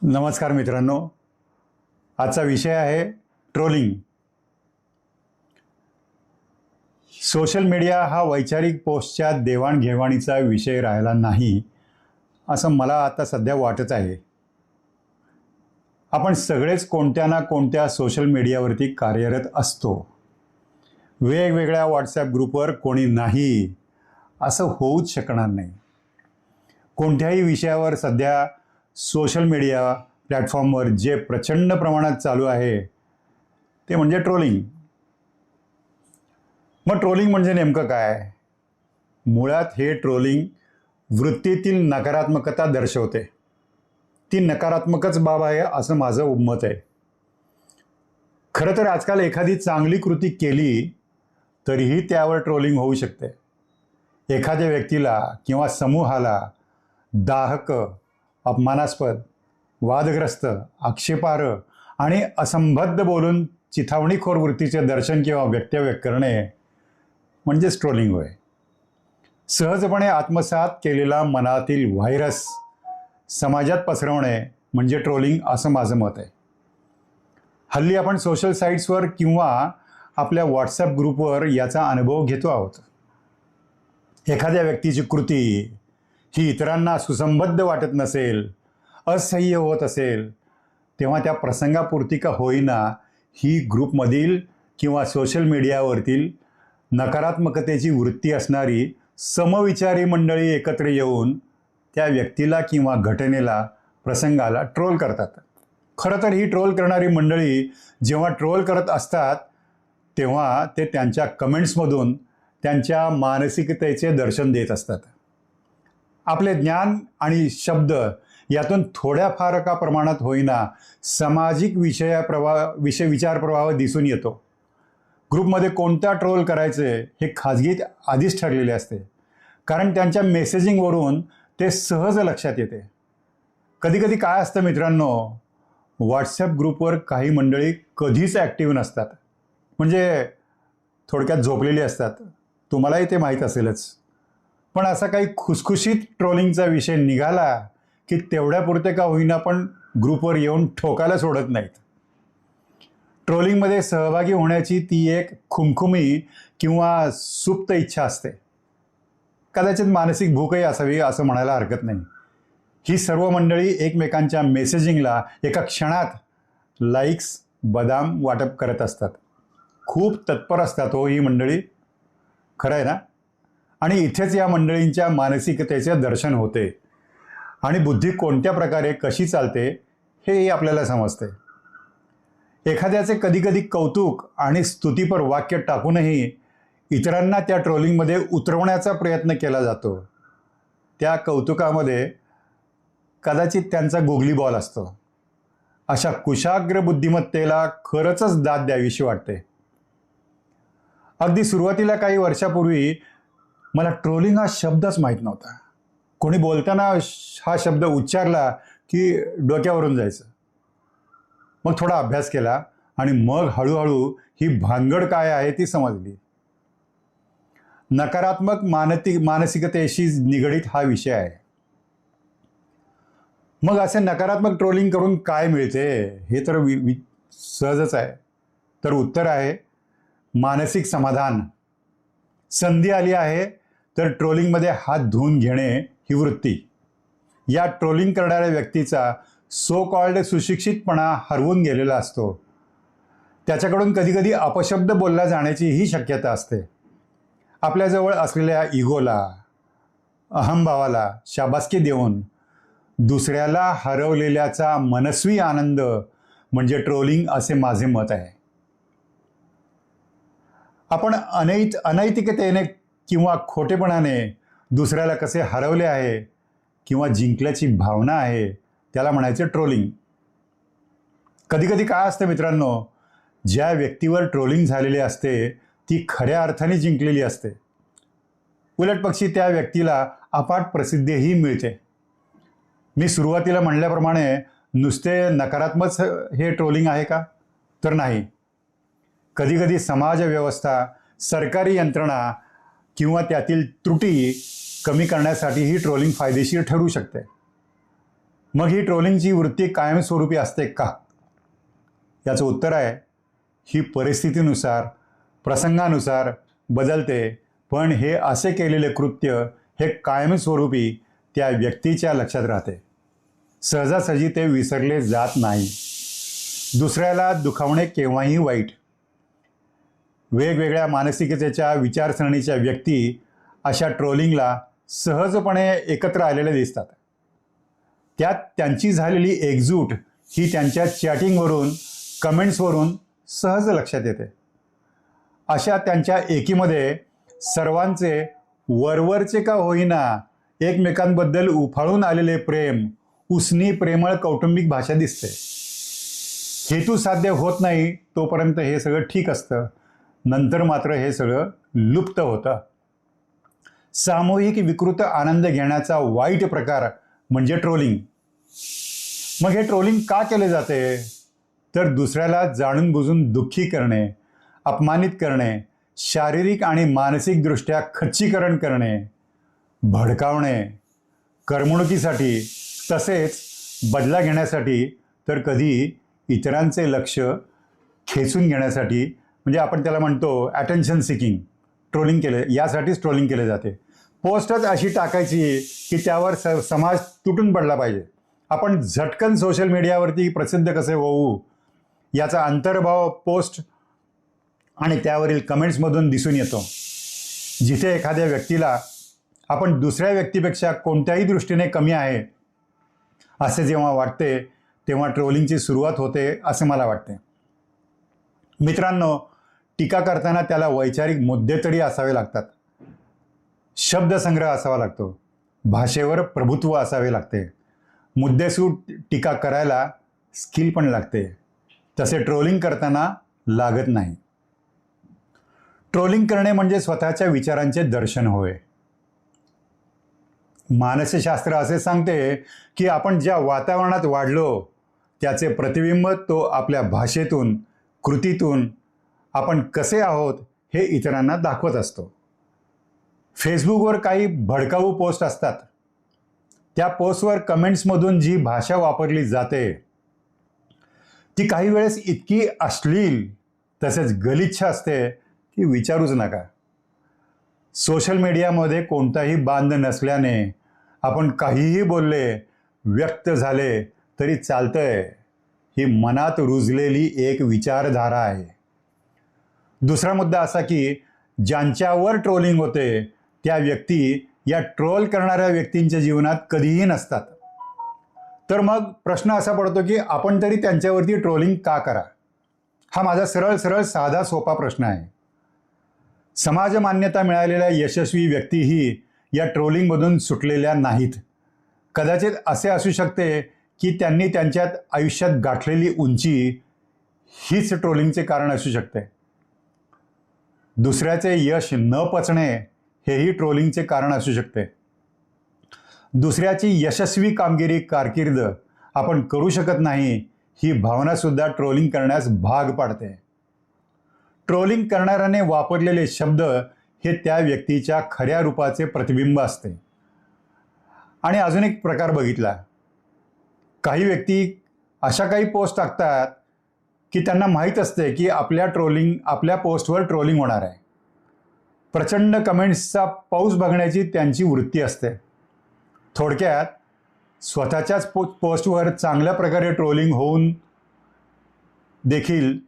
नमस्कार मित्रांनो, आजचा विषय आहे ट्रोलिंग. सोशल मीडिया हा वैचारिक पोस्टच्या देवाणघेवाणीचा विषय राहिला नाही असं मला आता सध्या वाटत आहे. आपण सगळेच कोणत्या ना कोणत्या सोशल मीडियावरती कार्यरत असतो. वेगवेगळ्या व्हॉट्सॲप ग्रुपवर कोणी नाही असं होऊच शकणार नाही. कोणत्याही विषयावर सध्या सोशल मीडिया प्लॅटफॉर्मवर जे प्रचंड प्रमाणात चालू आहे ते म्हणजे ट्रोलिंग. मग ट्रोलिंग म्हणजे नेमकं काय? मुळात हे ट्रोलिंग वृत्तीतील नकारात्मकता दर्शवते. ती नकारात्मकच बाब आहे असं माझं मत आहे. खरं तर आजकाल एखादी चांगली कृती केली तरीही त्यावर ट्रोलिंग होऊ शकते. एखाद्या व्यक्तीला किंवा समूहाला दाहक, अपमानास्पद, वादग्रस्त, आक्षेपार्ह आणि असंबद्ध बोलून चिथावणीखोर वृत्तीचे दर्शन किंवा वक्तव्य करणे म्हणजेच ट्रोलिंग होय. सहजपणे आत्मसात केलेला मनातील व्हायरस समाजात पसरवणे म्हणजे ट्रोलिंग असं माझं मत आहे. हल्ली आपण सोशल साईट्सवर किंवा आपल्या व्हॉट्सॲप ग्रुपवर याचा अनुभव घेतो आहोत. एखाद्या व्यक्तीची कृती ही इतरांना सुसंबद्ध वाटत नसेल, असह्य होत असेल, तेव्हा त्या प्रसंगापुरती का होईना ही ग्रुपमधील किंवा सोशल मीडियावरतील नकारात्मकतेची वृत्ती असणारी समविचारी मंडळी एकत्र येऊन त्या व्यक्तीला किंवा घटनेला, प्रसंगाला ट्रोल करतात. खरं तर ही ट्रोल करणारी मंडळी जेव्हा ट्रोल करत असतात तेव्हा ते त्यांच्या कमेंट्समधून त्यांच्या मानसिकतेचे दर्शन देत असतात. आपले ज्ञान आणि शब्द यातून थोड्याफार का प्रमाणात होईना सामाजिक विचार प्रवाह दिसून येतो. ग्रुपमध्ये कोणता ट्रोल करायचे हे खाजगीत आधीच ठरलेले असते, कारण त्यांच्या मेसेजिंगवरून ते सहज लक्षात येते. कधीकधी काय असतं मित्रांनो, व्हॉट्सॲप ग्रुपवर काही मंडळी कधीच ॲक्टिव्ह नसतात, म्हणजे थोडक्यात झोपलेली असतात. तुम्हालाही ते माहीत असेलच. पण असा काही खुसखुशीत ट्रोलिंगचा विषय निघाला की तेवढ्यापुरते का होईना पण ग्रुपवर येऊन ठोकायला सोडत नाहीत. ट्रोलिंगमध्ये सहभागी होण्याची ती एक खुमखुमी किंवा सुप्त इच्छा असते. कदाचित मानसिक भूकही असावी असं म्हणायला हरकत नाही. ही सर्व मंडळी एकमेकांच्या मेसेजिंगला एका क्षणात लाईक्स, बदाम वाटप करत असतात. खूप तत्पर असतात ही मंडळी, खरं आहे ना? आणि इथेच या मंडळींच्या मानसिकतेचे दर्शन होते आणि बुद्धी कोणत्या प्रकारे कशी चालते हेही आपल्याला समजते. एखाद्याचे कधीकधी कौतुक आणि स्तुतीपर वाक्य टाकूनही इतरांना त्या ट्रोलिंगमध्ये उतरवण्याचा प्रयत्न केला जातो. त्या कौतुकामध्ये कदाचित त्यांचा गुगली बॉल असतो. अशा कुशाग्र बुद्धिमत्तेला खरंच दाद द्यावीशी वाटते. अगदी सुरुवातीला काही वर्षापूर्वी मला ट्रोलिंग हा शब्दच माहीत नव्हता. कोणी बोलताना हा शब्द उच्चारला की डोक्यावरून जायचं. मग थोडा अभ्यास केला आणि मग हळूहळू ही भानगड काय आहे ती समजली. नकारात्मक मानसिकतेशी निगडीत हा विषय आहे. मग असे नकारात्मक ट्रोलिंग करून काय मिळते हे तर सहजच आहे. तर उत्तर आहे मानसिक समाधान. संधी आली आहे तर ट्रोलिंगमध्ये हात धुवून घेणे ही वृत्ती. या ट्रोलिंग करणाऱ्या व्यक्तीचा सो कॉल्ड सुशिक्षितपणा हरवून गेलेला असतो. त्याच्याकडून कधीकधी अपशब्द बोलला जाण्याची ही शक्यता असते. आपल्याजवळ असलेल्या इगोला, अहंभावाला शाबासकी देऊन दुसऱ्याला हरवलेल्याचा मनस्वी आनंद म्हणजे ट्रोलिंग असे माझे मत आहे. आपण अनैतिकतेने किंवा खोटेपणाने दुसऱ्याला कसे हरवले आहे किंवा जिंकल्याची भावना आहे त्याला म्हणायचे ट्रोलिंग. कधीकधी काय असतं मित्रांनो, ज्या व्यक्तीवर ट्रोलिंग झालेली असते ती खऱ्या अर्थाने जिंकलेली असते. उलटपक्षी त्या व्यक्तीला अफाट प्रसिद्धीही मिळते. मी सुरुवातीला म्हणल्याप्रमाणे नुसते नकारात्मक हे ट्रोलिंग आहे का? तर नाही. कधीकधी समाज व्यवस्था, सरकारी यंत्रणा किंवा त्यातील त्रुटी कमी करण्यासाठीही ट्रोलिंग फायदेशीर ठरू शकते. मग ही ट्रोलिंगची वृत्ती कायमस्वरूपी असते का? याचं उत्तर आहे, ही परिस्थितीनुसार प्रसंगानुसार बदलते, पण हे असे केलेले कृत्य हे कायमस्वरूपी त्या व्यक्तीच्या लक्षात राहते. सहजासहजी ते विसरले जात नाही. दुसऱ्याला दुखावणे केव्हाही वाईट. वेगवेगळ्या मानसिकतेच्या विचारसरणीच्या व्यक्ती अशा ट्रोलिंगला सहजपणे एकत्र आलेले दिसतात. त्यात त्यांची झालेली एकजूट ही त्यांच्या चॅटिंगवरून कमेंट्सवरून सहज लक्षात येते. अशा त्यांच्या एकीमध्ये सर्वांचे वरवरचे का होईना एकमेकांबद्दल उफाळून आलेले प्रेम, उसनी प्रेमळ कौटुंबिक भाषा दिसते. हेतू साध्य होत नाही तोपर्यंत हे सगळं ठीक असतं, नंतर मात्र हे सगळं लुप्त होतं. सामूहिक विकृत आनंद घेण्याचा वाईट प्रकार म्हणजे ट्रोलिंग. मग हे ट्रोलिंग का केले जाते? तर दुसऱ्याला जाणून बुजून दुःखी करणे, अपमानित करणे, शारीरिक आणि मानसिकदृष्ट्या खच्चीकरण करणे, भडकावणे, करमणुकीसाठी तसेच बदला घेण्यासाठी, तर कधी इतरांचे लक्ष खेचून घेण्यासाठी, म्हणजे आपण त्याला म्हणतो अटेन्शन सिकिंग, ट्रोलिंग यासाठीच ट्रोलिंग केले जाते. पोस्टच अशी टाकायची की त्यावर समाज तुटून पडला पाहिजे. आपण झटकन सोशल मीडियावरती प्रसिद्ध कसे होऊ याचा अंतर्भाव पोस्ट आणि त्यावरील कमेंट्समधून दिसून येतो. जिथे एखाद्या व्यक्तीला आपण दुसऱ्या व्यक्तीपेक्षा कोणत्याही दृष्टीने कमी आहे असे जेव्हा वाटते, तेव्हा ट्रोलिंगची सुरुवात होते असे मला वाटते. मित्रांनो, टीका करताना त्याला वैचारिक मुद्दे तरी असावे लागतात. शब्दसंग्रह असावा लागतो. भाषेवर प्रभुत्व असावे लागते. मुद्देसूद टीका करायला स्किल पण लागते. तसे ट्रोलिंग करताना लागत नाही. ट्रोलिंग करणे म्हणजे स्वतःच्या विचारांचे दर्शन होय. मानसशास्त्र असे सांगते की आपण ज्या वातावरणात वाढलो त्याचे प्रतिबिंब तो आपल्या भाषेतून, कृतीतून आपण कसे आहोत हे इतरांना दाखवत असतो. फेसबुकवर काही भडकाऊ पोस्ट असतात. त्या पोस्टवर कमेंट्समधून जी भाषा वापरली जाते ती काही वेळेस इतकी अश्लील तसेच गलिच्छ असते की विचारूच नका. सोशल मीडियामध्ये कोणताही बांध नसल्याने आपण काहीही बोलले, व्यक्त झाले तरी चालतंय, ही मनात रुजलेली एक विचारधारा आहे. दुसरा मुद्दा असा की ज्यांच्यावर ट्रोलिंग होते त्या व्यक्ती या ट्रोल करणाऱ्या व्यक्तींच्या जीवनात कधीही नसतात. तर मग प्रश्न असा पडतो की आपण तरी त्यांच्यावरती ट्रोलिंग का करा? हा माझा सरळ साधा सोपा प्रश्न आहे. समाज मान्यता मिळालेल्या यशस्वी व्यक्तीही या ट्रोलिंगमधून सुटलेल्या नाहीत. कदाचित असे असू शकते की त्यांनी त्यांच्यात आयुष्यात गाठलेली उंची हीच ट्रोलिंगचे कारण असू शकते. दुसऱ्याचे यश न पचणे हेही ट्रोलिंगचे कारण असू शकते. दुसऱ्याची यशस्वी कामगिरी, कारकीर्द आपण करू शकत नाही ही भावनासुद्धा ट्रोलिंग करण्यास भाग पाडते. ट्रोलिंग करणाऱ्याने वापरलेले शब्द हे त्या व्यक्तीच्या खऱ्या रूपाचे प्रतिबिंब असते. आणि अजून एक प्रकार बघितला, काही व्यक्ती अशा काही पोस्ट टाकतात की त्यांना माहीत असते की आपल्या पोस्टवर ट्रोलिंग होणार आहे. प्रचंड कमेंट्सचा पाऊस बघण्याची त्यांची वृत्ती असते. थोडक्यात स्वतःच्याच पोस्टवर चांगल्या प्रकारे ट्रोलिंग होऊन देखील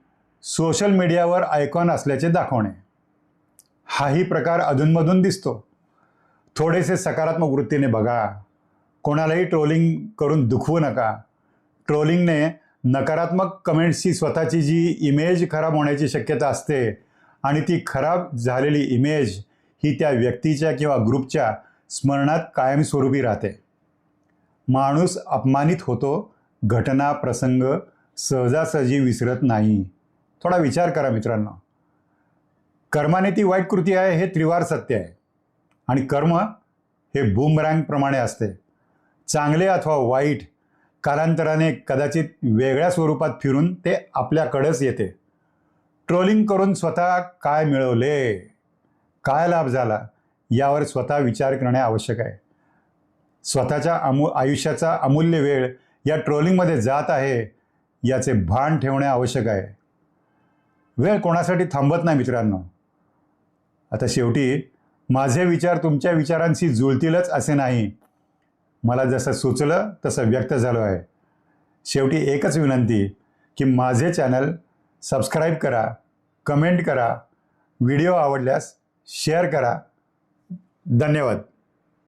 सोशल मीडियावर आयकॉन असल्याचे दाखवणे, हाही प्रकार अधूनमधून दिसतो. थोडेसे सकारात्मक वृत्तीने बघा. कोणालाही ट्रोलिंग करून दुखवू नका. ट्रोलिंगने नकारात्मक कमेंट्सची स्वतःची जी इमेज खराब होण्याची शक्यता असते आणि ती खराब झालेली इमेज ही त्या व्यक्तीच्या किंवा ग्रुपच्या स्मरणात कायमस्वरूपी राहते. माणूस अपमानित होतो, घटना प्रसंग सहजासहजी विसरत नाही. थोडा विचार करा मित्रांनो. कर्माने ती वाईट कृती आहे हे त्रिवार सत्य आहे. आणि कर्म हे बूमरँग प्रमाणे असते. चांगले अथवा वाईट कालांतराने कदाचित वेगळ्या स्वरूपात फिरून ते आपल्याकडेच येते. ट्रोलिंग करून स्वतः काय मिळवले, काय लाभ झाला यावर स्वतः विचार करणे आवश्यक आहे. स्वतःच्या आयुष्याचा अमूल्य वेळ या ट्रोलिंगमध्ये जात आहे याचे भान ठेवणे आवश्यक आहे. वेळ कोणासाठी थांबत नाही मित्रांनो. आता शेवटी माझे विचार तुमच्या विचारांशी जुळतीलच असे नाही. मला जसं सुचलं तसं व्यक्त झालो आहे. शेवटी एकच विनंती की माझे चॅनल सबस्क्राईब करा, कमेंट करा, व्हिडिओ आवडल्यास शेअर करा. धन्यवाद.